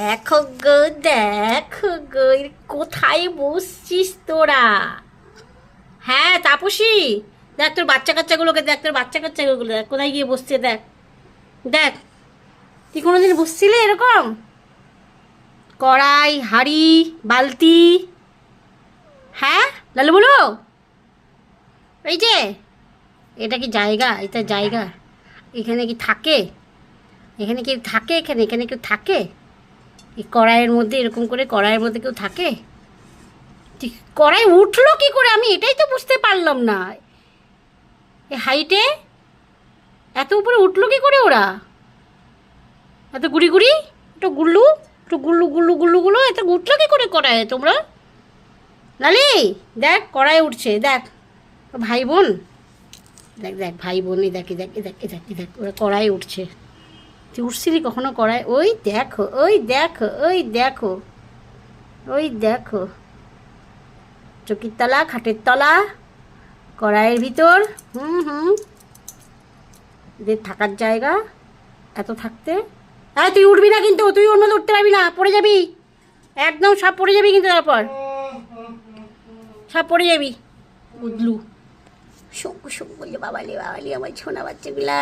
দেখো গো, দেখো গো, কোথায় বসছিস তোরা? হ্যাঁ তাপসী, দেখ তোর বাচ্চা কাচ্চাগুলোকে, দেখ তোর বাচ্চা কাচ্চাগুলো দেখ কোথায় গিয়ে বসছে। দেখ দেখ, তুই কোনোদিন বসছিলে এরকম? কড়াই, হাঁড়ি, বালতি। হ্যাঁ লালু বলো, এই যে এটা কি জায়গা? এটা জায়গা? এখানে কি থাকে? এখানে কি থাকে? এখানে এখানে কেউ থাকে? এই কড়াইয়ের মধ্যে এরকম করে কড়াইয়ের মধ্যে কেউ থাকে? ঠিক, কড়াই উঠলো কি করে আমি এটাই তো বুঝতে পারলাম না। এই হাইটে এত উপরে উঠলো কি করে ওরা? এত গুড়ি গুড়ি, একটু গুল্লু, একটু গুল্লু গুল্লু গুল্লু গুলো, এত উঠলো কি করে কড়াইয়ে তোমরা? লালি দেখ কড়াই উঠছে, দেখ ভাই বোন, দেখ দেখ ভাই বোন, এই দেখ এই দেখ এই দেখ এই দেখ এই দেখ, ওরা কড়াই উঠছে। তুই উঠছিলি কখনো কড়াই? ওই দেখো, ওই দেখো, ওই দেখো, ওই দেখো, চকির তলা, খাটের তলা, কড়াইয়ের ভিতর। হুম হুম, এদের থাকার জায়গা এত থাকতে। হ্যাঁ তুই উঠবি না কিন্তু, তুই অন্য উঠতে পারবি না, পড়ে যাবি একদম, সব পড়ে যাবি কিন্তু, তারপর সব পড়ে যাবি। বুঝলু? শঙ্কু শঙ্কু বলছে, বাবালি বাবালি আমার ছোনা বাচ্চাগুলা।